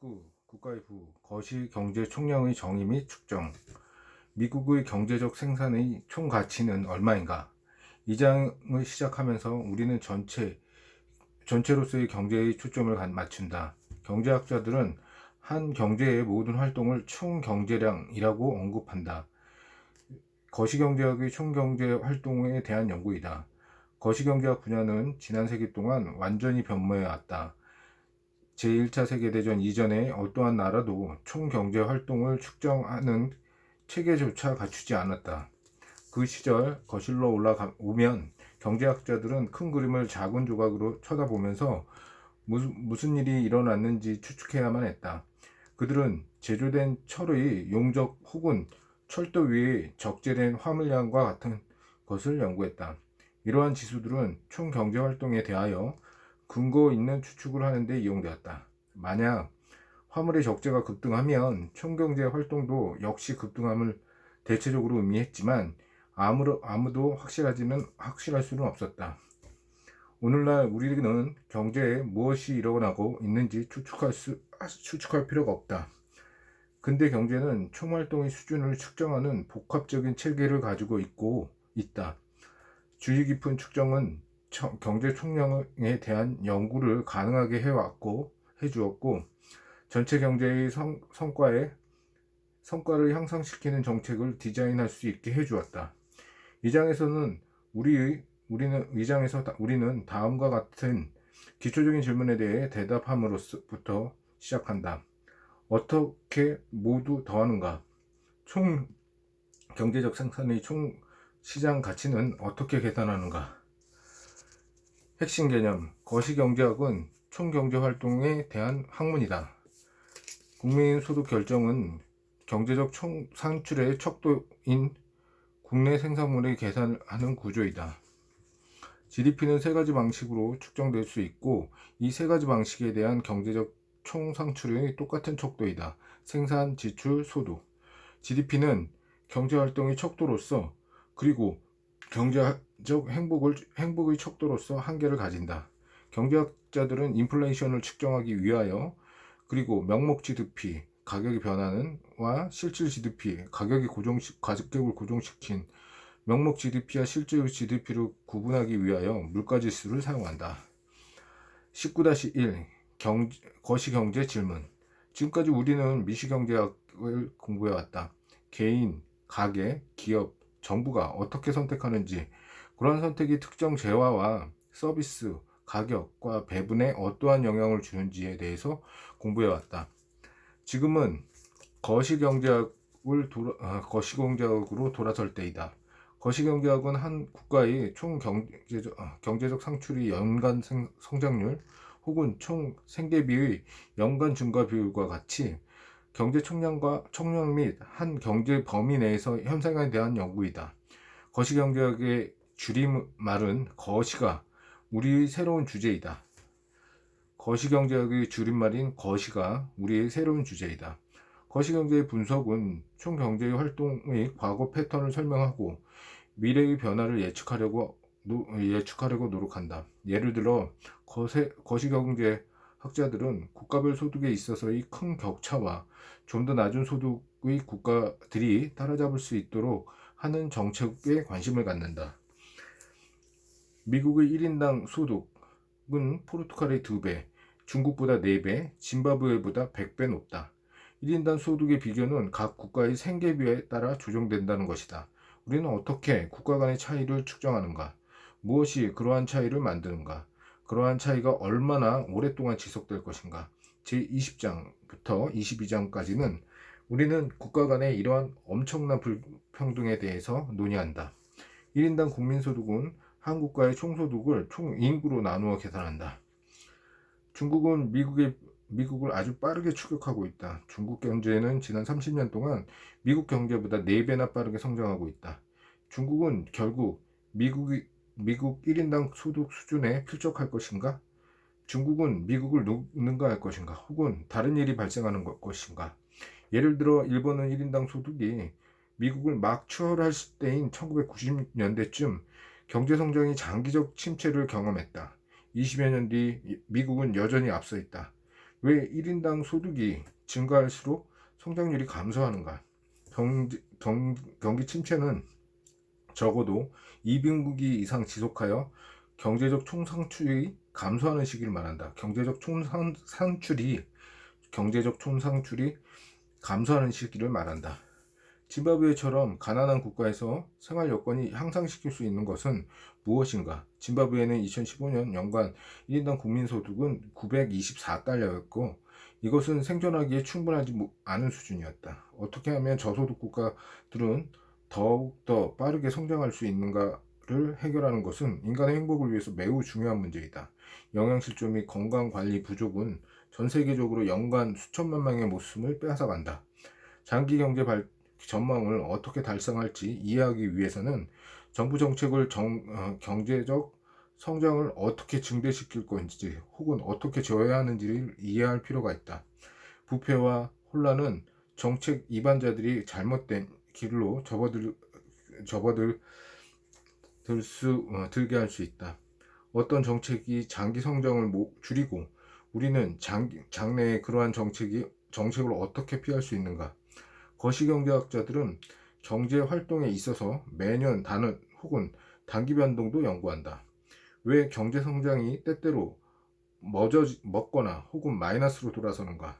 19. 국가의부 거시경제 총량의 정의 및 측정. 미국의 경제적 생산의 총 가치는 얼마인가? 이 장을 시작하면서 우리는 전체로서의 경제의 초점을 맞춘다. 경제학자들은 한 경제의 모든 활동을 총 경제량이라고 언급한다. 거시경제학의 총 경제 활동에 대한 연구이다. 거시경제학 분야는 지난 세기 동안 완전히 변모해 왔다. 제1차 세계대전 이전에 어떠한 나라도 총경제 활동을 측정하는 체계조차 갖추지 않았다. 그 시절 거슬러 올라오면 경제학자들은 큰 그림을 작은 조각으로 쳐다보면서 무슨 일이 일어났는지 추측해야만 했다. 그들은 제조된 철의 용적 혹은 철도 위에 적재된 화물량과 같은 것을 연구했다. 이러한 지수들은 총 경제활동에 대하여 근거 있는 추측을 하는 데 이용되었다. 만약 화물의 적재가 급등하면 총경제 활동도 역시 급등함을 대체적으로 의미했지만 아무도 확실할 수는 없었다. 오늘날 우리는 경제에 무엇이 일어나고 있는지 추측할 필요가 없다. 근대 경제는 총활동의 수준을 측정하는 복합적인 체계를 가지고 있다. 주의 깊은 측정은 경제 총량에 대한 연구를 가능하게 해주었고 전체 경제의 성과를 향상시키는 정책을 디자인할 수 있게 해주었다. 이 장에서는 우리는 다음과 같은 기초적인 질문에 대해 대답함으로부터 시작한다. 어떻게 모두 더하는가? 총 경제적 생산의 총 시장 가치는 어떻게 계산하는가? 핵심 개념, 거시경제학은 총경제활동에 대한 학문이다. 국민소득 결정은 경제적 총 산출의 척도인 국내 생산물의 계산하는 구조이다. GDP는 세 가지 방식으로 측정될 수 있고 이 세 가지 방식에 대한 경제적 총 산출의 똑같은 척도이다. 생산, 지출, 소득. GDP는 경제활동의 척도로서 그리고 경제적 행복의 척도로서 한계를 가진다. 경제학자들은 인플레이션을 측정하기 위하여 그리고 명목 GDP, 가격이 변하는 와 실질 GDP, 가격을 고정시킨 명목 GDP와 실질 GDP를 구분하기 위하여 물가지수를 사용한다. 19-1 거시경제 질문. 지금까지 우리는 미시경제학을 공부해왔다. 개인, 가게, 기업, 정부가 어떻게 선택하는지, 그러한 선택이 특정 재화와 서비스, 가격과 배분에 어떠한 영향을 주는지에 대해서 공부해왔다. 지금은 거시경제학으로 돌아설 때이다. 거시경제학은 한 국가의 총 경제적 상출의 연간 성장률 혹은 총 생계비의 연간 증가 비율과 같이 경제 총량 및 한 경제 범위 내에서 현상에 대한 연구이다. 거시경제학의 줄임말은 거시가 우리의 새로운 주제이다. 거시경제학의 줄임말인 거시가 우리의 새로운 주제이다. 거시경제의 분석은 총경제의 활동의 과거 패턴을 설명하고 미래의 변화를 예측하려고 노력한다. 예를 들어 거시경제 학자들은 국가별 소득에 있어서의 큰 격차와 좀 더 낮은 소득의 국가들이 따라잡을 수 있도록 하는 정책에 관심을 갖는다. 미국의 1인당 소득은 포르투갈의 2배, 중국보다 4배, 짐바브웨보다 100배 높다. 1인당 소득의 비교는 각 국가의 생계비에 따라 조정된다는 것이다. 우리는 어떻게 국가 간의 차이를 측정하는가? 무엇이 그러한 차이를 만드는가? 그러한 차이가 얼마나 오랫동안 지속될 것인가? 제20장부터 22장까지는 우리는 국가 간의 이러한 엄청난 불평등에 대해서 논의한다. 1인당 국민소득은 한 국가의 총소득을 총인구로 나누어 계산한다. 중국은 미국을 아주 빠르게 추격하고 있다. 중국 경제는 지난 30년 동안 미국 경제보다 4배나 빠르게 성장하고 있다. 중국은 결국 미국 1인당 소득 수준에 필적할 것인가? 중국은 미국을 능가할 것인가? 혹은 다른 일이 발생하는 것인가? 예를 들어 일본은 1인당 소득이 미국을 막 추월할 때인 1990년대쯤 경제성장이 장기적 침체를 경험했다. 20여 년 뒤 미국은 여전히 앞서 있다. 왜 1인당 소득이 증가할수록 성장률이 감소하는가? 경기 침체는 적어도 2분기 이상 지속하여 경제적 총상출이 감소하는 시기를 말한다. 경제적 총상출이 감소하는 시기를 말한다. 짐바브웨처럼 가난한 국가에서 생활 여건이 향상시킬 수 있는 것은 무엇인가? 짐바브웨는 2015년 연간 1인당 국민소득은 924달러였고 이것은 생존하기에 충분하지 않은 수준이었다. 어떻게 하면 저소득 국가들은 더욱더 빠르게 성장할 수 있는가를 해결하는 것은 인간의 행복을 위해서 매우 중요한 문제이다. 영양실조 및 건강관리 부족은 전 세계적으로 연간 수천만 명의 목숨을 빼앗아간다. 장기 경제 전망을 어떻게 달성할지 이해하기 위해서는 정부 정책을 경제적 성장을 어떻게 증대시킬 건지 혹은 어떻게 제어하는지를 이해할 필요가 있다. 부패와 혼란은 정책 위반자들이 잘못된 길로 들게 할 수 있다. 어떤 정책이 장기 성장을 줄이고 우리는 장래에 그러한 정책을 어떻게 피할 수 있는가? 거시경제학자들은 경제 활동에 있어서 매년 단원 혹은 단기 변동도 연구한다. 왜 경제 성장이 때때로 먹거나 혹은 마이너스로 돌아서는가?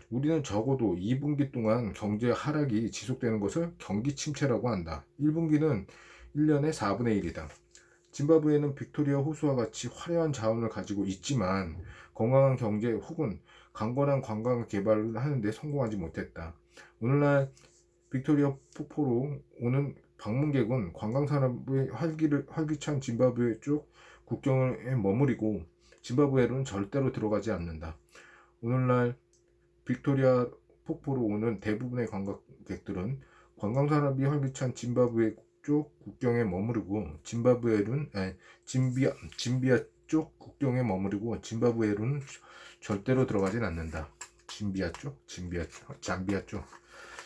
우리는 적어도 2분기 동안 경제 하락이 지속되는 것을 경기 침체라고 한다. 1분기는 1년의 4분의 1이다. 짐바브웨는 빅토리아 호수와 같이 화려한 자원을 가지고 있지만 건강한 경제 혹은 강건한 관광 개발을 하는데 성공하지 못했다. 오늘날 빅토리아 폭포로 오는 방문객은 관광산업의 활기찬 짐바브웨 쪽 국경에 머무르고 짐바브웨로는 절대로 들어가지 않는다. 오늘날 빅토리아 폭포로 오는 대부분의 관광객들은 관광산업이 활기찬 짐바브웨 쪽 국경에 머무르고 짐비아 쪽 국경에 머무르고 짐바브웨로는 절대로 들어가진 않는다.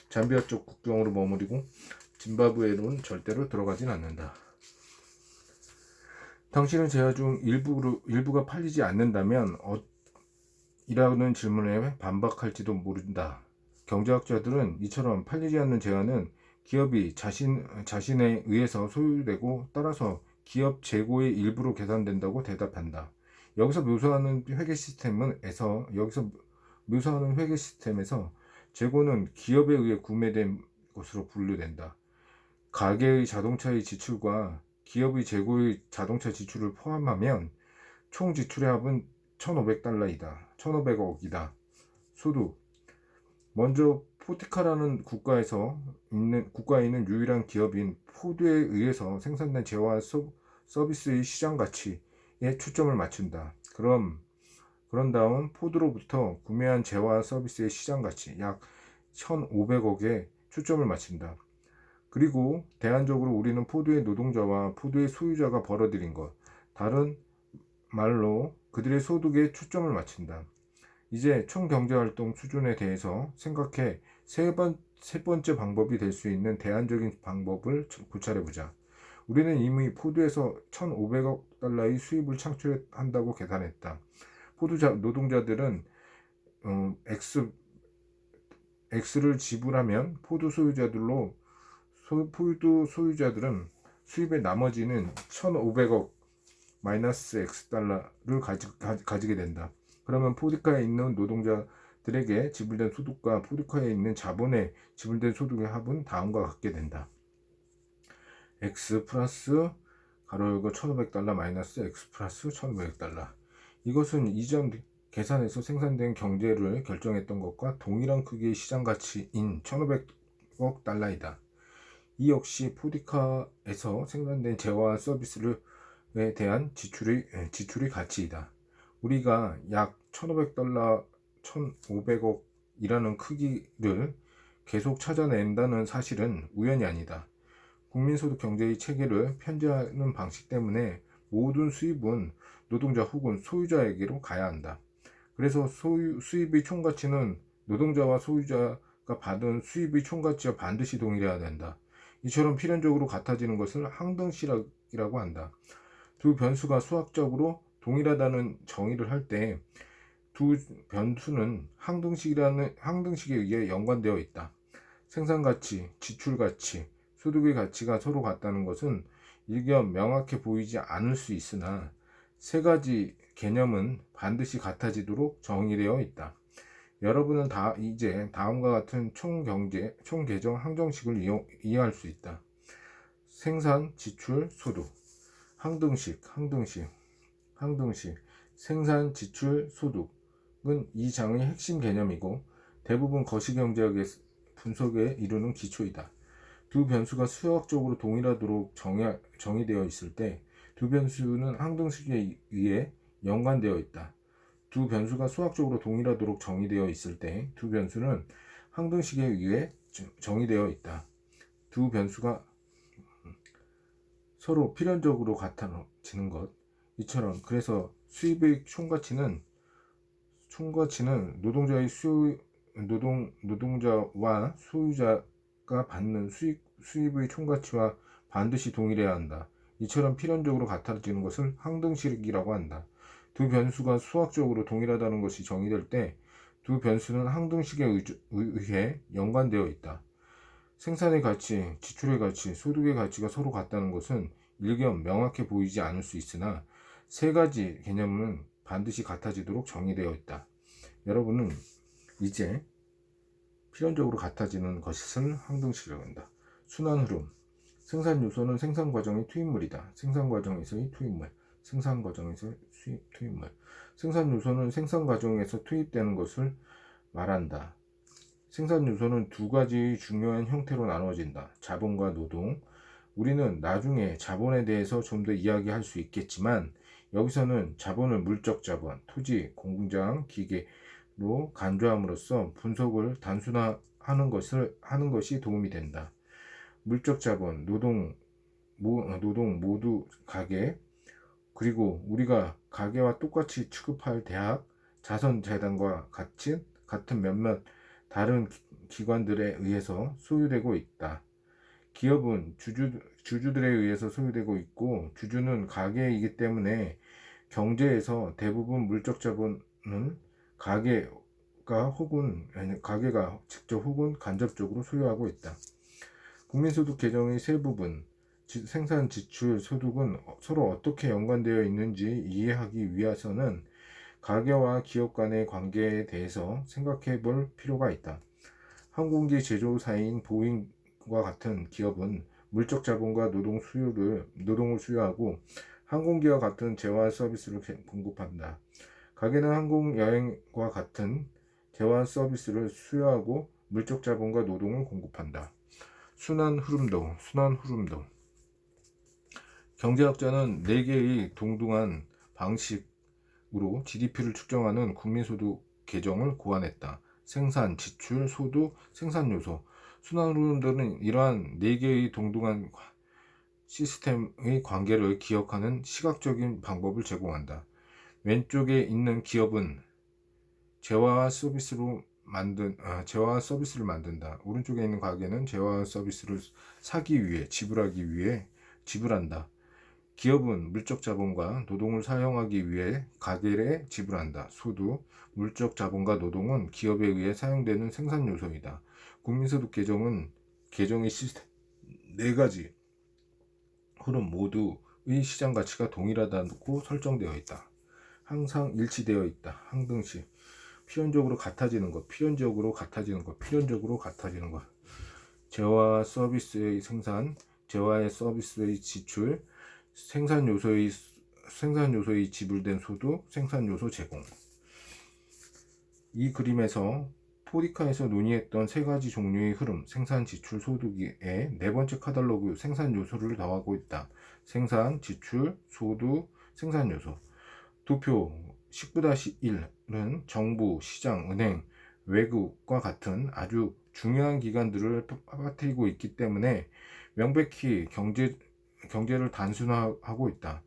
잠비아 쪽 국경으로 머무르고 짐바브웨로는 절대로 들어가진 않는다. 당신은 제화 중 일부가 팔리지 않는다면 이라는 질문에 반박할지도 모른다. 경제학자들은 이처럼 팔리지 않는 제화는 기업이 자신에 의해서 소유되고 따라서 기업 재고의 일부로 계산된다고 대답한다. 여기서 묘사하는 회계 시스템에서 재고는 기업에 의해 구매된 것으로 분류된다. 가계의 자동차의 지출과 기업의 재고의 자동차 지출을 포함하면 총 지출의 합은 1,500억이다. 소득. 먼저 포티카라는 국가에 있는 유일한 기업인 포드에 의해서 생산된 재화와 서비스의 시장 가치에 초점을 맞춘다. 그런 다음 포드로부터 구매한 재화와 서비스의 시장 가치 약 1,500억에 초점을 맞춘다. 그리고 대안적으로 우리는 포드의 노동자와 포드의 소유자가 벌어들인 것, 다른 말로 그들의 소득에 초점을 맞춘다. 이제 총 경제활동 수준에 대해서 생각해 세 번째 방법이 될 수 있는 대안적인 방법을 고찰해보자. 우리는 이미 포드에서 1,500억 달러의 수입을 창출한다고 계산했다. 포드 노동자들은 X를 지불하면 포드 소유자들은 수입의 나머지는 1,500억 마이너스 X 달러를 가지게 된다. 그러면 포디카에 있는 노동자들에게 지불된 소득과 포디카에 있는 자본에 지불된 소득의 합은 다음과 같게 된다. X 플러스 가로 열고 1,500달러 마이너스 X 플러스 1,500달러. 이것은 이전 계산에서 생산된 경제를 결정했던 것과 동일한 크기의 시장 가치인 1,500억 달러이다. 이 역시 포디카에서 생산된 재화와 서비스에 대한 지출의 가치이다. 우리가 약 1,500달러, 1,500억이라는 크기를 계속 찾아낸다는 사실은 우연이 아니다. 국민소득 경제의 체계를 편제하는 방식 때문에 모든 수입은 노동자 혹은 소유자에게로 가야 한다. 그래서 수입의 총가치는 노동자와 소유자가 받은 수입의 총가치와 반드시 동일해야 된다. 이처럼 필연적으로 같아지는 것을 항등식이라고 한다. 두 변수가 수학적으로 동일하다는 정의를 할 때 두 변수는 항등식에 의해 연관되어 있다. 생산가치, 지출가치, 소득의 가치가 서로 같다는 것은 일견 명확해 보이지 않을 수 있으나 세 가지 개념은 반드시 같아지도록 정의되어 있다. 여러분은 이제 다음과 같은 총계정 항정식을 이해할 수 있다. 생산, 지출, 소득. 항등식. 생산, 지출, 소득은 이 장의 핵심 개념이고 대부분 거시경제학의 분석에 이루는 기초이다. 두 변수가 수학적으로 동일하도록 정의되어 있을 때 두 변수는 항등식에 의해 연관되어 있다. 두 변수가 수학적으로 동일하도록 정의되어 있을 때 두 변수는 항등식에 의해 정의되어 있다. 두 변수가 서로 필연적으로 같아지는 것. 이처럼 그래서 수입의 총가치는 노동자와 소유자가 받는 수입의 총가치와 반드시 동일해야 한다. 이처럼 필연적으로 같아지는 것을 항등식이라고 한다. 두 변수가 수학적으로 동일하다는 것이 정의될 때 두 변수는 항등식에 의해 연관되어 있다. 생산의 가치, 지출의 가치, 소득의 가치가 서로 같다는 것은 일견 명확해 보이지 않을 수 있으나 세 가지 개념은 반드시 같아지도록 정의되어 있다. 여러분은 이제 필연적으로 같아지는 것을 항등식이라고 한다. 순환 흐름. 생산 요소는 생산 과정의 투입물이다. 생산 과정에서의 투입물. 생산 요소는 생산 과정에서 투입되는 것을 말한다. 생산 요소는 두 가지 중요한 형태로 나누어진다. 자본과 노동. 우리는 나중에 자본에 대해서 좀 더 이야기할 수 있겠지만 여기서는 자본을 물적 자본, 토지, 공장, 기계로 간주함으로써 분석을 단순화하는 것이 도움이 된다. 물적 자본, 노동 모두 가계, 그리고 우리가 가계와 똑같이 취급할 대학, 자선재단과 같은 몇몇 다른 기관들에 의해서 소유되고 있다. 기업은 주주들에 의해서 소유되고 있고 주주는 가계이기 때문에 경제에서 대부분 물적 자본은 가계가 직접 혹은 간접적으로 소유하고 있다. 국민소득 개정의 세 부분, 생산, 지출, 소득은 서로 어떻게 연관되어 있는지 이해하기 위해서는 가계와 기업 간의 관계에 대해서 생각해 볼 필요가 있다. 항공기 제조사인 보잉과 같은 기업은 물적 자본과 노동을 수요하고 항공기와 같은 재화 서비스를 공급한다. 가계는 항공여행과 같은 재화 서비스를 수요하고 물적 자본과 노동을 공급한다. 순환 흐름도. 경제학자는 4개의 동등한 방식으로 GDP를 측정하는 국민소득 계정을 고안했다. 생산, 지출, 소득, 생산 요소. 순환 흐름들은 이러한 4개의 동등한 시스템의 관계를 기억하는 시각적인 방법을 제공한다. 왼쪽에 있는 기업은 재화와 서비스를 만든다. 오른쪽에 있는 가게는 재화와 서비스를 지불하기 위해 지불한다. 기업은 물적 자본과 노동을 사용하기 위해 가계에 지불한다. 소득, 물적 자본과 노동은 기업에 의해 사용되는 생산 요소이다. 국민소득 계정의 시스템 4가지 흐름 모두의 시장 가치가 동일하다고 설정되어 있다. 항상 일치되어 있다. 항등식. 필연적으로 같아지는 것. 재화와 서비스의 생산, 재화의 서비스의 지출, 생산 요소의 지불된 소득, 생산 요소 제공. 이 그림에서 포디카에서 논의했던 3가지 종류의 흐름, 생산, 지출, 소득의 4번째 카탈로그 생산 요소를 더하고 있다. 생산, 지출, 소득, 생산 요소. 도표 19-1은 정부, 시장, 은행, 외국과 같은 아주 중요한 기관들을 빠뜨리고 있기 때문에 명백히 경제를 단순화하고 있다.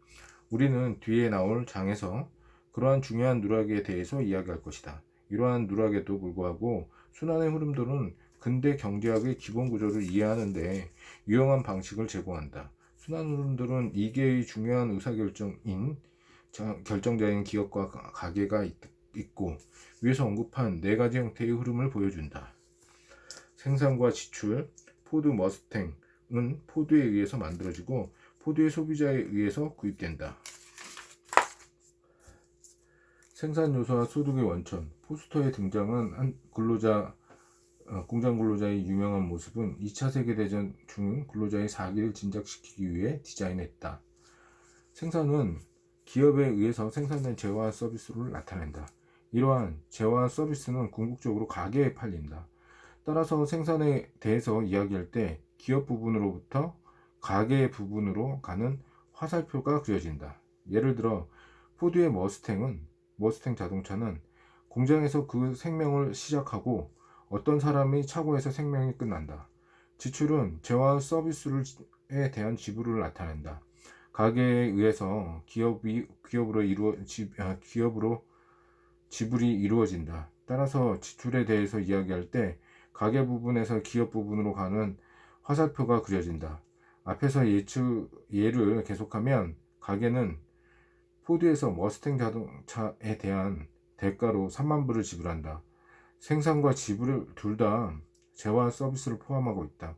우리는 뒤에 나올 장에서 그러한 중요한 누락에 대해서 이야기할 것이다. 이러한 누락에도 불구하고 순환의 흐름들은 근대 경제학의 기본 구조를 이해하는 데 유용한 방식을 제공한다. 순환 흐름들은 2개의 중요한 의사결정자인 기업과 가계가 있고 위에서 언급한 네 가지 형태의 흐름을 보여준다. 생산과 지출. 포드 머스탱은 포드에 의해서 만들어지고 포드의 소비자에 의해서 구입된다. 생산 요소와 소득의 원천. 포스터에 등장한 한 공장 근로자의 유명한 모습은 2차 세계대전 중 근로자의 사기를 진작시키기 위해 디자인했다. 생산은 기업에 의해서 생산된 재화와 서비스를 나타낸다. 이러한 재화와 서비스는 궁극적으로 가게에 팔린다. 따라서 생산에 대해서 이야기할 때 기업 부분으로부터 가게 부분으로 가는 화살표가 그려진다. 예를 들어 포드의 머스탱 자동차는 공장에서 그 생명을 시작하고 어떤 사람이 차고에서 생명이 끝난다. 지출은 재화 서비스에 대한 지불을 나타낸다. 가계에 의해서 기업으로 지불이 이루어진다. 따라서 지출에 대해서 이야기할 때 가계 부분에서 기업 부분으로 가는 화살표가 그려진다. 앞에서 예를 계속하면 가계는 포드에서 머스탱 자동차에 대한 대가로 3만 불을 지불한다. 생산과 지불을 둘 다 재화 서비스를 포함하고 있다.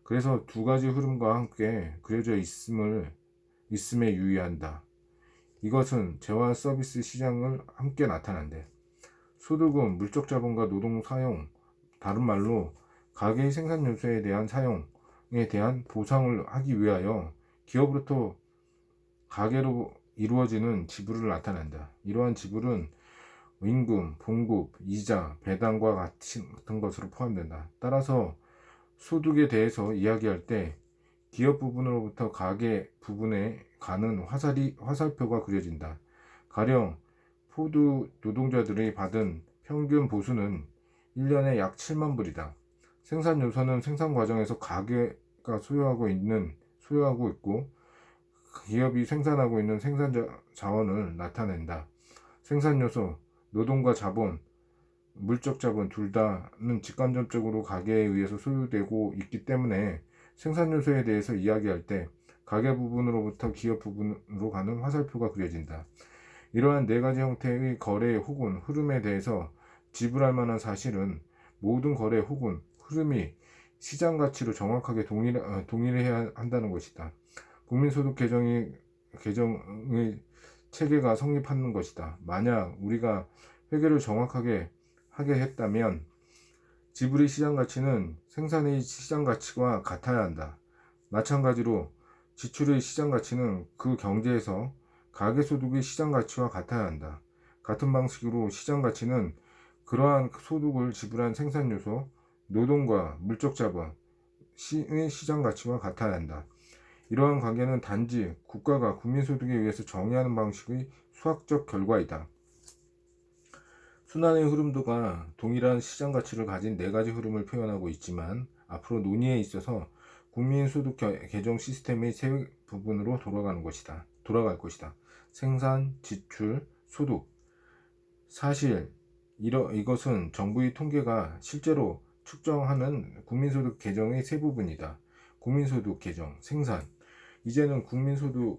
그래서 두 가지 흐름과 함께 그려져 있음에 유의한다. 이것은 재화 서비스 시장을 함께 나타난대. 소득은 물적 자본과 노동 사용, 다른 말로 가계의 생산 요소에 대한 사용에 대한 보상을 하기 위하여 기업으로부터 가계로 이루어지는 지불을 나타낸다. 이러한 지불은 임금, 봉급, 이자, 배당과 같은 것으로 포함된다. 따라서 소득에 대해서 이야기할 때 기업 부분으로부터 가계 부분에 가는 화살표가 그려진다. 가령 포드 노동자들이 받은 평균 보수는 1년에 약 7만 불이다. 생산 요소는 생산 과정에서 가계가 소유하고 있고 기업이 생산하고 있는 생산 자원을 나타낸다. 생산 요소, 노동과 자본, 물적 자본 둘 다는 직간접적으로 가계에 의해서 소유되고 있기 때문에 생산 요소에 대해서 이야기할 때 가계 부분으로부터 기업 부분으로 가는 화살표가 그려진다. 이러한 네 가지 형태의 거래 혹은 흐름에 대해서 지불할 만한 사실은 모든 거래 혹은 흐름이 시장 가치로 정확하게 동일해야 한다는 것이다. 국민소득 개정의 체계가 성립하는 것이다. 만약 우리가 회계를 정확하게 하게 했다면 지불의 시장 가치는 생산의 시장 가치와 같아야 한다. 마찬가지로 지출의 시장 가치는 그 경제에서 가계소득의 시장 가치와 같아야 한다. 같은 방식으로 시장 가치는 그러한 소득을 지불한 생산 요소, 노동과 물적 자본의 시장 가치와 같아야 한다. 이러한 관계는 단지 국가가 국민소득에 의해서 정의하는 방식의 수학적 결과이다. 순환의 흐름도가 동일한 시장 가치를 가진 네 가지 흐름을 표현하고 있지만 앞으로 논의에 있어서 국민소득 개정 시스템의 세 부분으로 돌아갈 것이다. 생산, 지출, 소득. 사실 이것은 정부의 통계가 실제로 측정하는 국민소득 개정의 세 부분이다. 국민소득 개정, 생산. 이제는 국민소득을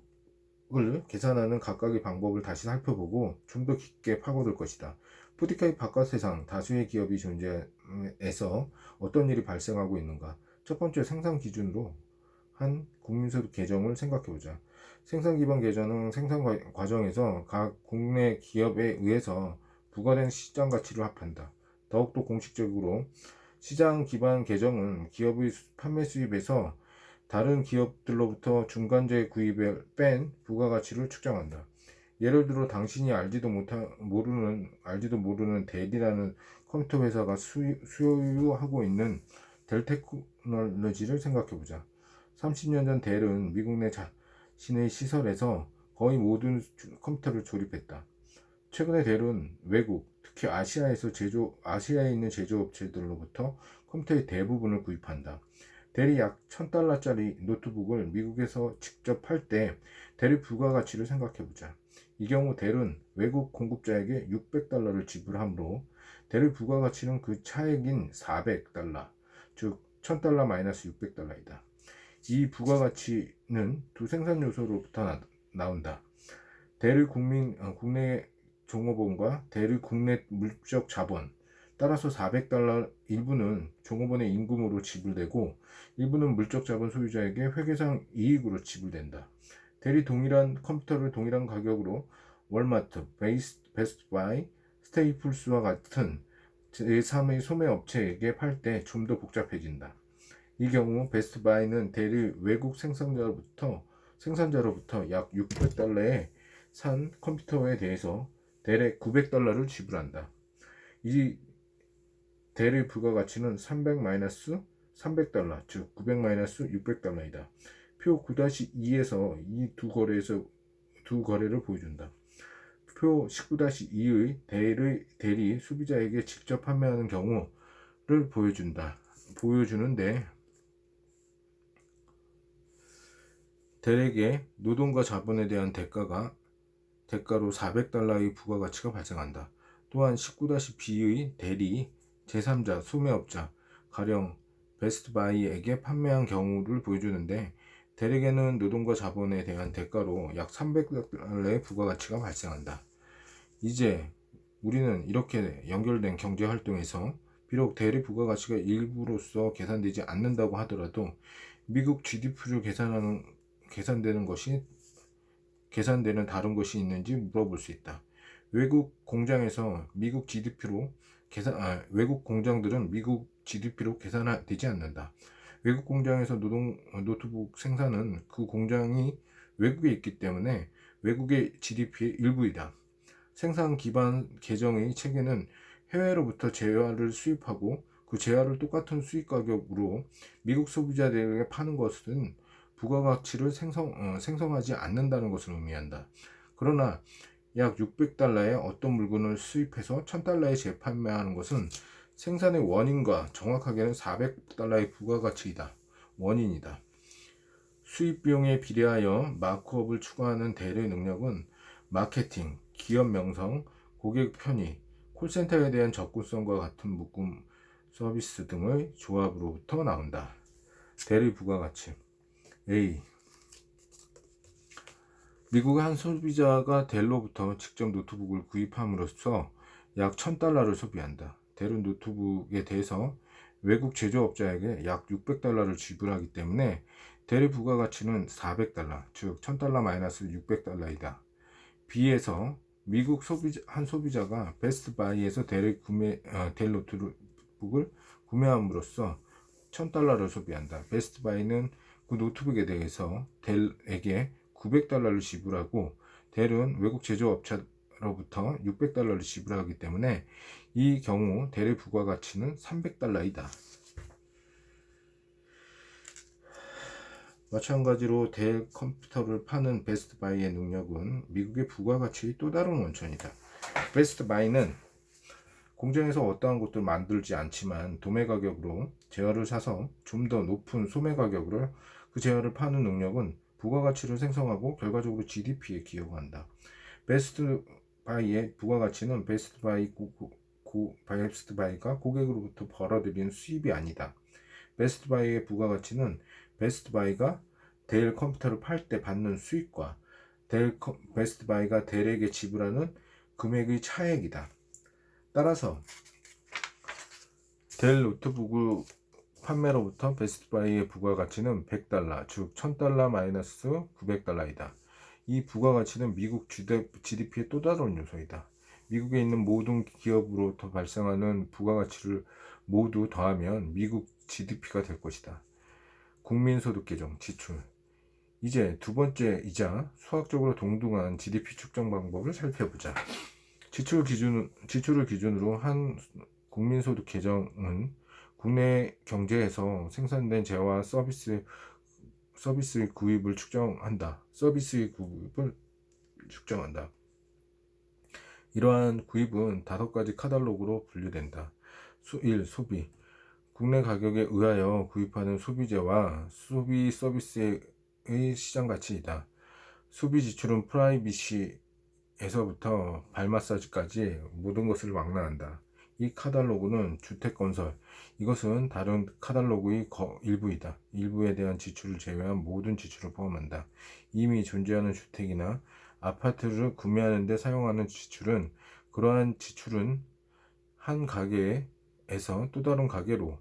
계산하는 각각의 방법을 다시 살펴보고 좀 더 깊게 파고들 것이다. 푸디카의 바깥 세상, 다수의 기업이 존재해서 어떤 일이 발생하고 있는가? 첫 번째, 생산 기준으로 한 국민소득 개정을 생각해보자. 생산 기반 개정은 생산 과정에서 각 국내 기업에 의해서 부과된 시장 가치를 합한다. 더욱더 공식적으로 시장 기반 개정은 기업의 판매 수입에서 다른 기업들로부터 중간재 구입을 뺀 부가가치를 측정한다. 예를 들어 당신이 알지도 모르는 델이라는 컴퓨터 회사가 소유하고 있는 델 테크놀로지를 생각해보자. 30년 전 델은 미국 내 자신의 시설에서 거의 모든 컴퓨터를 조립했다. 최근에 델은 외국, 특히 아시아에 있는 제조업체들로부터 컴퓨터의 대부분을 구입한다. 델이 약 $1000짜리 노트북을 미국에서 직접 팔 때 델의 부가가치를 생각해보자. 이 경우 델은 외국 공급자에게 $600를 지불하므로 델의 부가가치는 그 차액인 $400, 즉 $1000-600이다. 이 부가가치는 두 생산 요소로부터 나온다. 델의 국내 종업원과 대리 국내 물적 자본, 따라서 $400 일부는 종업원의 임금으로 지불되고 일부는 물적 자본 소유자에게 회계상 이익으로 지불된다. 대리 동일한 컴퓨터를 동일한 가격으로 월마트, 베스트바이, 스테이플스와 같은 제3의 소매업체에게 팔 때 좀 더 복잡해진다. 이 경우 베스트바이는 대리 외국 생산자로부터 약 $600에 산 컴퓨터에 대해서 대략 $900를 지불한다. 이 대리 부가가치는 300-300달러, 즉 900-600달러이다. 표 9-2에서 이 두 거래를 보여준다. 표 19-2의 대리 소비자에게 직접 판매하는 경우를 보여주는데 대리에게 노동과 자본에 대한 대가로 $400의 부가가치가 발생한다. 또한 19-B의 대리 제3자 소매업자 가령 베스트바이에게 판매한 경우를 보여주는데 대리에게는 노동과 자본에 대한 대가로 약 $300의 부가가치가 발생한다. 이제 우리는 이렇게 연결된 경제활동에서 비록 대리 부가가치가 일부로서 계산되지 않는다고 하더라도 미국 GDP로 계산되는 다른 것이 있는지 물어볼 수 있다. 외국 공장들은 미국 GDP로 계산되지 않는다. 외국 공장에서 노트북 생산은 그 공장이 외국에 있기 때문에 외국의 GDP의 일부이다. 생산 기반 계정의 체계는 해외로부터 재화를 수입하고 그 재화를 똑같은 수입 가격으로 미국 소비자들에게 파는 것은 부가가치를 생성하지 않는다는 것을 의미한다. 그러나 약 $600에 어떤 물건을 수입해서 $1000에 재판매하는 것은 생산의 원인과 정확하게는 $400의 부가가치이다. 원인이다. 수입 비용에 비례하여 마크업을 추가하는 대리 능력은 마케팅, 기업 명성, 고객 편의, 콜센터에 대한 접근성과 같은 묶음 서비스 등의 조합으로부터 나온다. 대리 부가가치 A. 미국의 한 소비자가 델로부터 직접 노트북을 구입함으로써 약 $1000를 소비한다. 델은 노트북에 대해서 외국 제조업자에게 약 $600를 지불하기 때문에 대리 부가가치는 $400, 즉 $1000-600이다. B에서 미국 한 소비자가 베스트바이에서 델 노트북을 구매함으로써 $1000를 소비한다. 베스트바이는 그 노트북에 대해서 델에게 $900를 지불하고 델은 외국 제조업체로부터 $600를 지불하기 때문에 이 경우 델의 부가가치는 $300이다. 마찬가지로 델 컴퓨터를 파는 베스트바이의 능력은 미국의 부가가치의 또 다른 원천이다. 베스트바이는 공장에서 어떠한 것도 만들지 않지만 도매 가격으로 재화를 사서 좀 더 높은 소매 가격으로 그 재화를 파는 능력은 부가가치를 생성하고 결과적으로 GDP에 기여한다. 베스트바이의 부가가치는 베스트바이가 고객으로부터 벌어들이는 수입이 아니다. 베스트바이의 부가가치는 베스트바이가 델 컴퓨터를 팔 때 받는 수익과 베스트바이가 델에게 지불하는 금액의 차액이다. 따라서 델 노트북 판매로부터 베스트바이의 부가가치는 $100, 즉 $1000-900이다. 이 부가가치는 미국 GDP의 또 다른 요소이다. 미국에 있는 모든 기업으로부터 발생하는 부가가치를 모두 더하면 미국 GDP가 될 것이다. 국민소득 계정 지출. 이제 두 번째이자 수학적으로 동등한 GDP 측정 방법을 살펴보자. 지출을 기준으로 한 국민소득 계정은 국내 경제에서 생산된 재화와 서비스의 구입을 측정한다. 이러한 구입은 5가지 카탈로그로 분류된다. 1. 소비. 국내 가격에 의하여 구입하는 소비재와 소비 서비스의 시장 가치이다. 소비 지출은 프라이빗에서부터 발 마사지까지 모든 것을 망라한다. 이 카탈로그는 주택 건설, 이것은 다른 카탈로그의 일부이다. 일부에 대한 지출을 제외한 모든 지출을 포함한다. 이미 존재하는 주택이나 아파트를 구매하는 데 사용하는 지출은 그러한 지출은 한 가게에서 또 다른 가게로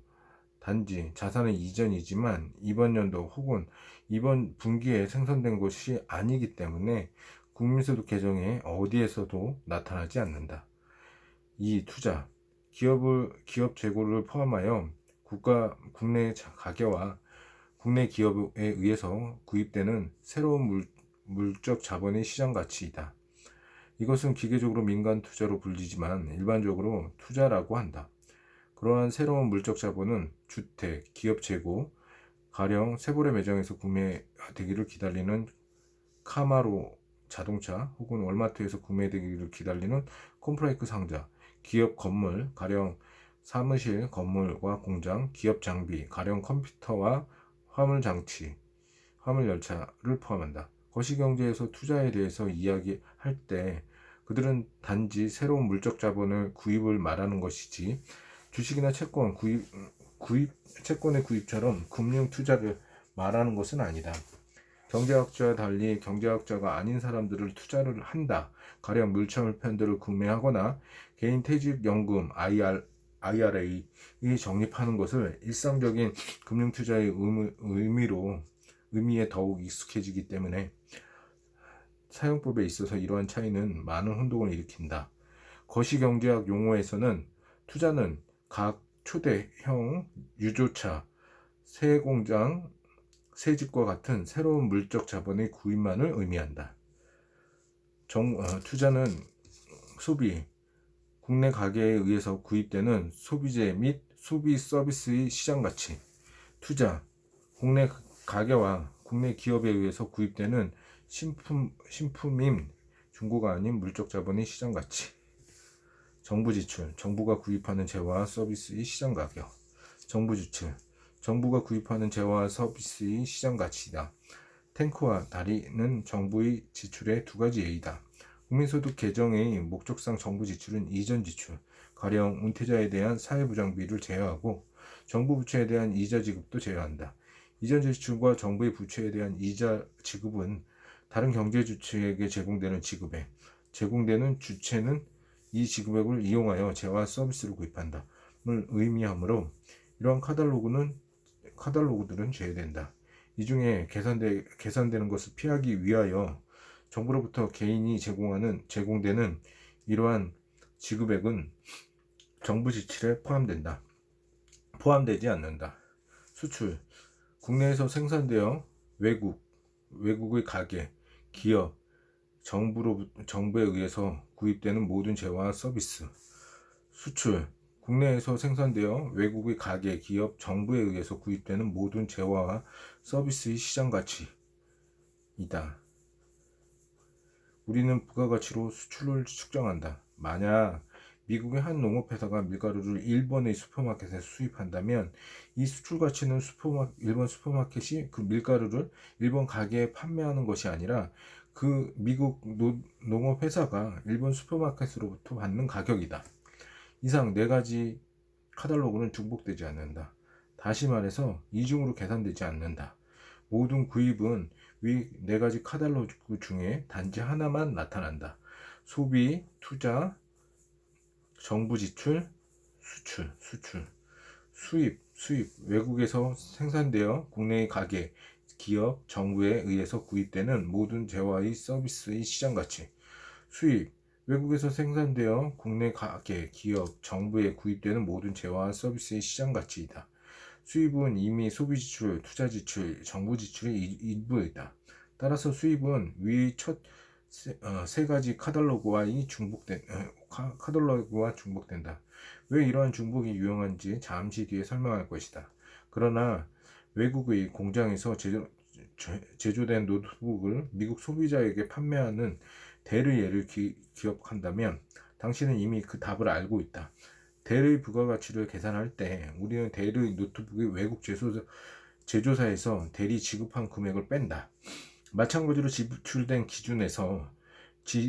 단지 자산의 이전이지만 이번 연도 혹은 이번 분기에 생산된 것이 아니기 때문에 국민소득 계정에 어디에서도 나타나지 않는다. 이 투자, 기업 재고를 포함하여 국내 가계와 국내 기업에 의해서 구입되는 새로운 물적 자본의 시장 가치이다. 이것은 기계적으로 민간 투자로 불리지만 일반적으로 투자라고 한다. 그러한 새로운 물적 자본은 주택, 기업 재고, 가령 세보레 매장에서 구매되기를 기다리는 카마로 자동차 혹은 월마트에서 구매되기를 기다리는 콤프라이크 상자, 기업 건물, 가령 사무실 건물과 공장, 기업 장비, 가령 컴퓨터와 화물 장치, 화물 열차를 포함한다. 거시경제에서 투자에 대해서 이야기할 때 그들은 단지 새로운 물적 자본을 구입을 말하는 것이지 주식이나 채권의 구입처럼 금융 투자를 말하는 것은 아니다. 경제학자와 달리 경제학자가 아닌 사람들을 투자를 한다. 가령 물체물 펀드를 구매하거나 개인 퇴직연금 IRA에 적립하는 것을 일상적인 금융투자의 의미에 더욱 익숙해지기 때문에 사용법에 있어서 이러한 차이는 많은 혼동을 일으킨다. 거시경제학 용어에서는 투자는 각 초대형 유조차, 세공장, 새집과 같은 새로운 물적 자본의 구입만을 의미한다. 투자는 소비, 국내 가계에 의해서 구입되는 소비재 및 소비 서비스의 시장 가치, 투자, 국내 가계와 국내 기업에 의해서 구입되는 신품임 중고가 아닌 물적 자본의 시장 가치, 정부 지출, 정부가 구입하는 재화와 서비스의 시장 가격, 정부 지출, 정부가 구입하는 재화와 서비스의 시장 가치이다. 탱크와 다리는 정부의 지출의 두 가지 예이다. 국민소득 개정의 목적상 정부 지출은 이전 지출, 가령 은퇴자에 대한 사회보장비를 제외하고 정부 부채에 대한 이자 지급도 제외한다. 이전 지출과 정부의 부채에 대한 이자 지급은 다른 경제 주체에게 제공되는 지급액, 제공되는 주체는 이 지급액을 이용하여 재화 서비스를 구입한다를 의미하므로 이러한 카탈로그들은 제외된다. 이 중에 계산되는 것을 피하기 위하여 정부로부터 개인이 제공되는 이러한 지급액은 정부 지출에 포함되지 않는다. 수출, 국내에서 생산되어 외국의 가게, 기업, 정부에 의해서 구입되는 모든 재화와 서비스. 수출, 국내에서 생산되어 외국의 가게, 기업, 정부에 의해서 구입되는 모든 재화와 서비스의 시장 가치이다. 우리는 부가가치로 수출을 측정한다. 만약 미국의 한 농업회사가 밀가루를 일본의 슈퍼마켓에서 수입한다면 이 수출 가치는 일본 슈퍼마켓이 그 밀가루를 일본 가게에 판매하는 것이 아니라 그 미국 농업회사가 일본 슈퍼마켓으로부터 받는 가격이다. 이상 네 가지 카탈로그는 중복되지 않는다. 다시 말해서 이중으로 계산되지 않는다. 모든 구입은 위 네 가지 카탈로그 중에 단지 하나만 나타난다. 소비, 투자, 정부 지출, 수출, 수입, 외국에서 생산되어 국내의 가게, 기업, 정부에 의해서 구입되는 모든 재화의 서비스의 시장 가치. 수입, 외국에서 생산되어 국내 가게, 기업, 정부에 구입되는 모든 재화와 서비스의 시장 가치이다. 수입은 이미 소비 지출, 투자 지출, 정부 지출의 일부이다. 따라서 수입은 위의 세 가지 카탈로그와 중복된다. 왜 이러한 중복이 유용한지 잠시 뒤에 설명할 것이다. 그러나 외국의 공장에서 제조된 노트북을 미국 소비자에게 판매하는 델의 예를 기억한다면 당신은 이미 그 답을 알고 있다. 델의 부가가치를 계산할 때 우리는 델의 노트북이 외국 제조사에서 델이 지급한 금액을 뺀다. 마찬가지로 지출된 기준에서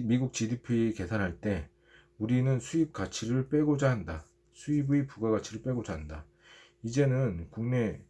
미국 GDP 계산할 때 우리는 수입 가치를 빼고자 한다. 수입의 부가가치를 빼고자 한다. 이제는 국내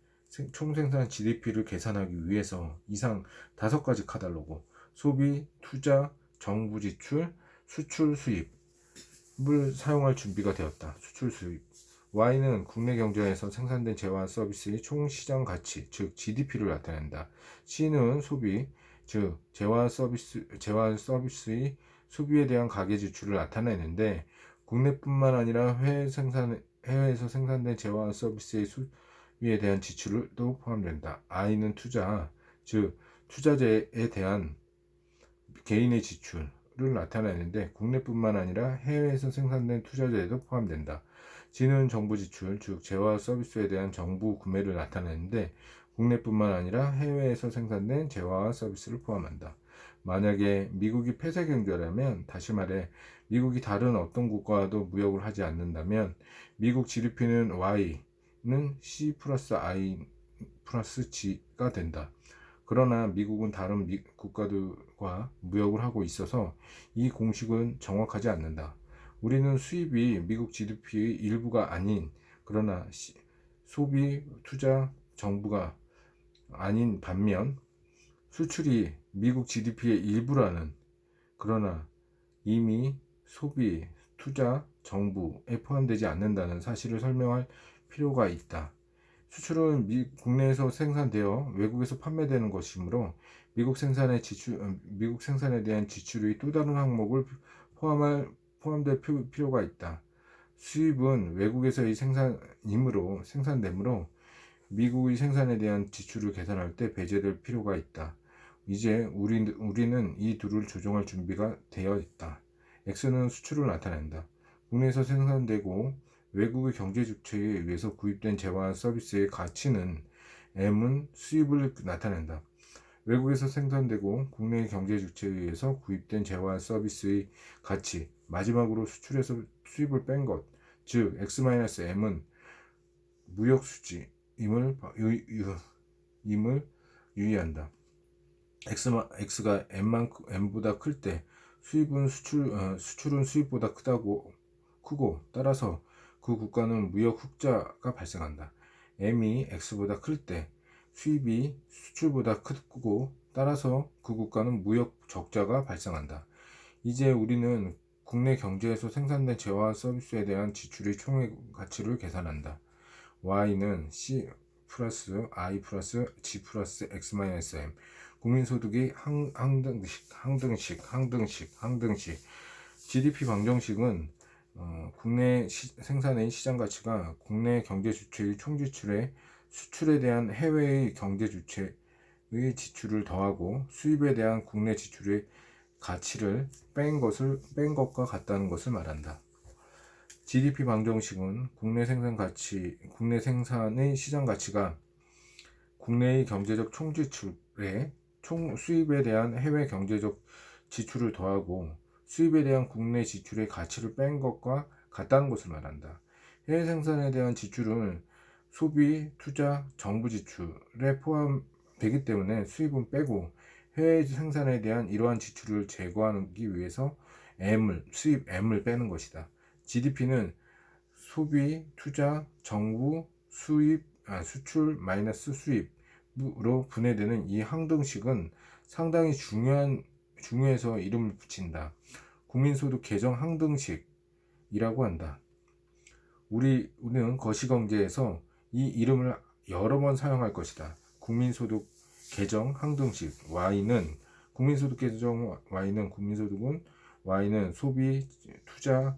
총생산 GDP를 계산하기 위해서 이상 5가지 카탈로그, 소비, 투자, 정부 지출, 수출 수입을 사용할 준비가 되었다. 수출 수입. Y는 국내 경제에서 생산된 재화와 서비스의 총 시장 가치, 즉 GDP를 나타낸다. C는 소비, 즉 재화와 서비스의 소비에 대한 가계 지출을 나타내는데 국내뿐만 아니라 해외에서 생산된 재화와 서비스의 소비에 대한 지출도 포함된다. I는 투자, 즉 투자재에 대한 개인의 지출을 나타내는데 국내뿐만 아니라 해외에서 생산된 투자재에도 포함된다. G는 정부 지출, 즉 재화와 서비스에 대한 정부 구매를 나타내는데 국내뿐만 아니라 해외에서 생산된 재화와 서비스를 포함한다. 만약에 미국이 폐쇄 경제라면, 다시 말해 미국이 다른 어떤 국가와도 무역을 하지 않는다면 미국 GDP는 Y는 C 플러스 I 플러스 G가 된다. 그러나 미국은 다른 국가들과 무역을 하고 있어서 이 공식은 정확하지 않는다. 우리는 수입이 미국 GDP의 일부가 아닌, 그러나 소비, 투자, 정부가 아닌 반면 수출이 미국 GDP의 일부라는, 그러나 이미 소비, 투자, 정부에 포함되지 않는다는 사실을 설명할 필요가 있다. 수출은 국내에서 생산되어 외국에서 판매되는 것이므로 미국 생산에 대한 지출의 또 다른 항목을 포함될 필요가 있다. 수입은 외국에서의 생산되므로 미국의 생산에 대한 지출을 계산할 때 배제될 필요가 있다. 이제 우리는 이 둘을 조정할 준비가 되어 있다. X는 수출을 나타낸다. 국내에서 생산되고 외국의 경제 주체에 의해서 구입된 재화와 서비스의 가치는 M은 수입을 나타낸다. 외국에서 생산되고 국내 경제 주체에 의해서 구입된 재화와 서비스의 가치, 마지막으로 수출에서 수입을 뺀 것, 즉 X-M은 무역 수지임을 유의한다. X가 M보다 클 때 수출은 수입보다 크고 따라서 그 국가는 무역 흑자가 발생한다. M이 X보다 클 때 수입이 수출보다 크고 따라서 그 국가는 무역 적자가 발생한다. 이제 우리는 국내 경제에서 생산된 재화와 서비스에 대한 지출의 총액 가치를 계산한다. Y는 C 플러스 I 플러스 G 플러스 X 마이너스 M. 국민소득이 항등식. GDP 방정식은 국내 생산의 시장 가치가 국내 경제 주체의 총지출에 수출에 대한 해외의 경제 주체의 지출을 더하고 수입에 대한 국내 지출의 가치를 뺀 것과 같다는 것을 말한다. GDP 방정식은 국내 생산의 시장 가치가 국내의 경제적 총지출에 수입에 대한 해외 경제적 지출을 더하고 수입에 대한 국내 지출의 가치를 뺀 것과 같다는 것을 말한다. 해외 생산에 대한 지출은 소비, 투자, 정부 지출에 포함되기 때문에 수입은 빼고 해외 생산에 대한 이러한 지출을 제거하기 위해서 수입 M을 빼는 것이다. GDP는 소비, 투자, 정부, 수출 마이너스 수입으로 분해되는 이 항등식은 상당히 중요해서 이름을 붙인다. 국민소득 개정 항등식이라고 한다. 우리는 거시경제에서 이 이름을 여러 번 사용할 것이다. 국민소득 개정 항등식 Y는 소비, 투자,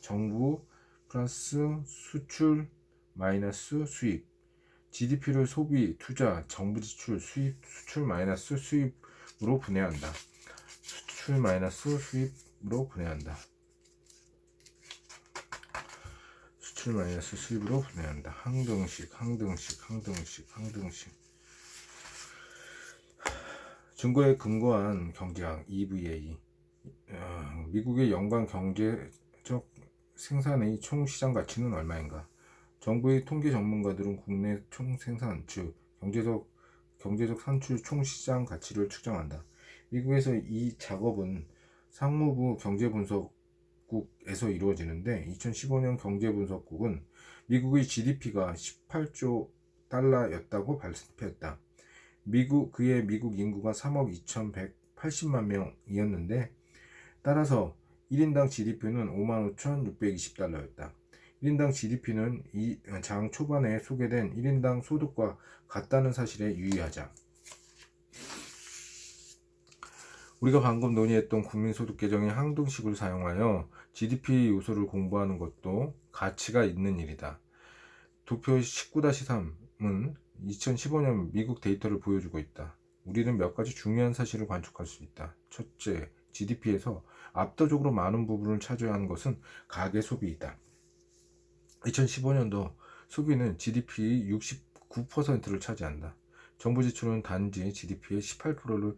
정부 플러스 수출 마이너스 수입. GDP를 소비, 투자, 정부 지출, 수출 마이너스 수입으로 분해한다. 항등식. 증거에 근거한 경제학 EVA. 미국의 연간 경제적 생산의 총 시장 가치는 얼마인가? 정부의 통계 전문가들은 국내 총 생산, 즉 경제적 산출 총 시장 가치를 측정한다. 미국에서 이 작업은 상무부 경제분석국에서 이루어지는데 2015년 경제분석국은 미국의 GDP가 18조 달러였다고 발표했다. 미국 인구가 3억 80만 명이었는데 따라서 1인당 GDP는 55,620달러였다. 1인당 GDP는 이 장 초반에 소개된 1인당 소득과 같다는 사실에 유의하자. 우리가 방금 논의했던 국민소득 계정의 항등식을 사용하여 GDP 요소를 공부하는 것도 가치가 있는 일이다. 도표 19-3은 2015년 미국 데이터를 보여주고 있다. 우리는 몇 가지 중요한 사실을 관측할 수 있다. 첫째, GDP에서 압도적으로 많은 부분을 차지하는 것은 가계 소비이다. 2015년도 소비는 GDP의 69%를 차지한다. 정부 지출은 단지 GDP의 18%로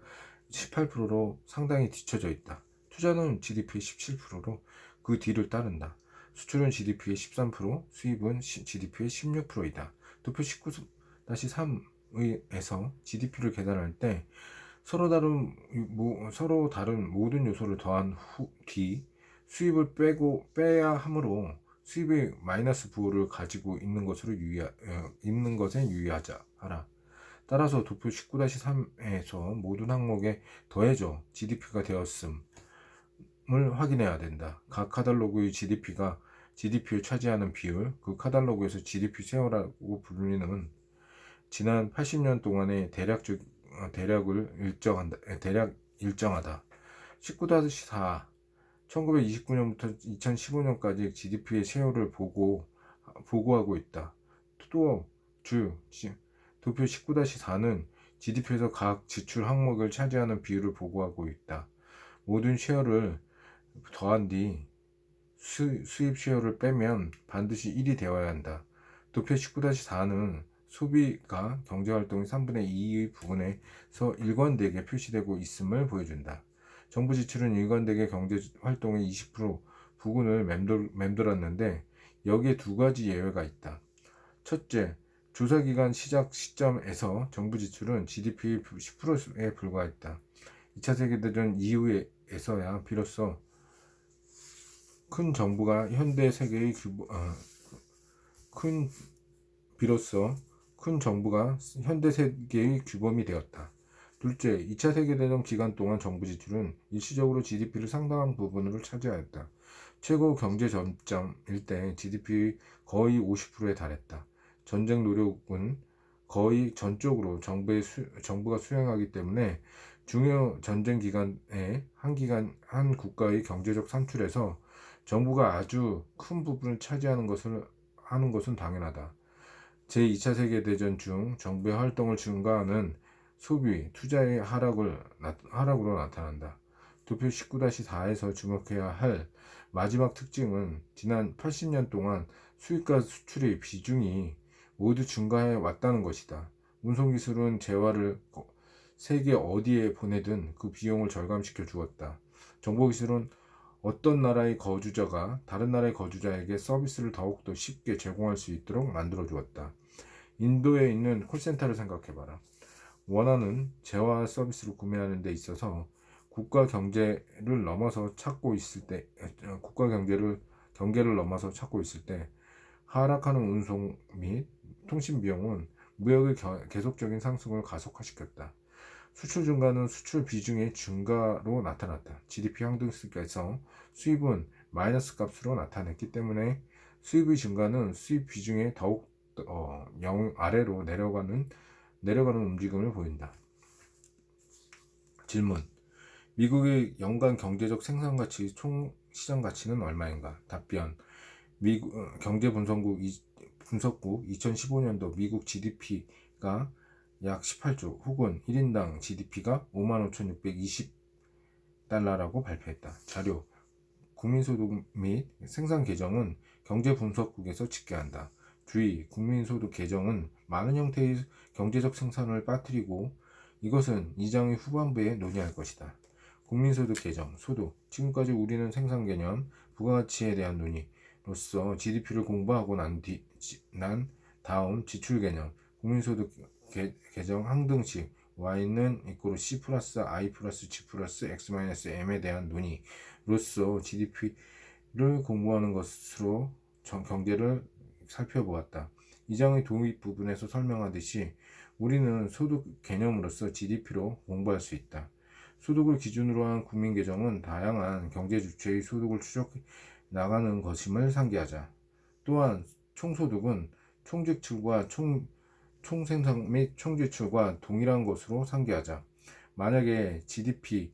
상당히 뒤처져 있다. 투자는 GDP의 17%로 그 뒤를 따른다. 수출은 GDP의 13%, 수입은 GDP의 16%이다. 도표 19-3에서 GDP를 계산할 때 서로 다른 모든 요소를 더한 뒤 수입을 빼야 하므로 수입의 마이너스 부호를 가지고 있는 것에 유의하자 하라. 따라서 도표 19-3에서 모든 항목에 더해져 GDP가 되었음을 확인해야 된다. 각 카탈로그의 GDP를 차지하는 비율, 그 카탈로그에서 GDP 세어라고 불리는 지난 80년 동안의 대략을 일정하다. 19-4 1929년부터 2015년까지 GDP의 세어를 보고하고 있다. 도표 19-4는 GDP에서 각 지출 항목을 차지하는 비율을 보고하고 있다. 모든 쉐어를 더한 뒤 수입 쉐어를 빼면 반드시 1이 되어야 한다. 도표 19-4는 소비가 경제활동의 3분의 2의 부분에서 일관되게 표시되고 있음을 보여준다. 정부 지출은 일관되게 경제활동의 20% 부분을 맴돌았는데 여기에 두 가지 예외가 있다. 첫째, 조사기간 시작 시점에서 정부 지출은 GDP의 10%에 불과했다. 2차 세계대전 이후에서야 비로소 큰 정부가 현대 세계의 규범이 되었다. 둘째, 2차 세계대전 기간 동안 정부 지출은 일시적으로 GDP를 상당한 부분을 차지하였다. 최고 경제 전점일 때 GDP의 거의 50%에 달했다. 전쟁 노력은 거의 전적으로 정부가 수행하기 때문에 중요 전쟁 기간에 한 국가의 경제적 산출에서 정부가 아주 큰 부분을 차지하는 것은 당연하다. 제2차 세계대전 중 정부의 활동을 증가하는 소비, 투자의 하락으로 나타난다. 도표 19-4에서 주목해야 할 마지막 특징은 지난 80년 동안 수입과 수출의 비중이 모두 증가해 왔다는 것이다. 운송기술은 재화를 세계 어디에 보내든 그 비용을 절감시켜 주었다. 정보기술은 어떤 나라의 거주자가 다른 나라의 거주자에게 서비스를 더욱더 쉽게 제공할 수 있도록 만들어 주었다. 인도에 있는 콜센터를 생각해봐라. 원하는 재화 서비스를 구매하는 데 있어서 국가 경계를 넘어서 찾고 있을 때 하락하는 운송 및 통신 비용은 무역의 계속적인 상승을 가속화시켰다. 수출 증가는 수출 비중의 증가로 나타났다. GDP 항등식에서 수입은 마이너스 값으로 나타냈기 때문에 수입의 증가는 수입 비중에 더욱 0 아래로 내려가는 움직임을 보인다. 질문: 미국의 연간 경제적 생산가치 총 시장 가치는 얼마인가? 답변: 미국 경제분석국 2015년도 미국 GDP가 약 18조 혹은 1인당 GDP가 55,620달러라고 발표했다. 자료: 국민소득 및 생산 계정은 경제분석국에서 집계한다. 주의: 국민소득 계정은 많은 형태의 경제적 생산을 빠뜨리고 이것은 이 장의 후반부에 논의할 것이다. 국민소득 계정, 소득. 지금까지 우리는 생산 개념, 부가가치에 대한 논의로서 GDP를 공부하고 난 다음 지출 개념, 국민소득 계정 항등식 y는 C 플러스 I 플러스 G 플러스 X 마이너스 M에 대한 논의로서 GDP를 공부하는 것으로 경제를 살펴보았다. 이 장의 도입 부분에서 설명하듯이 우리는 소득 개념으로서 GDP로 공부할 수 있다. 소득을 기준으로 한 국민계정은 다양한 경제주체의 소득을 추적해 나가는 것임을 상기하자. 또한 총소득은 총지출과 총생산 및 총지출과 동일한 것으로 상기하자. 만약에 GDP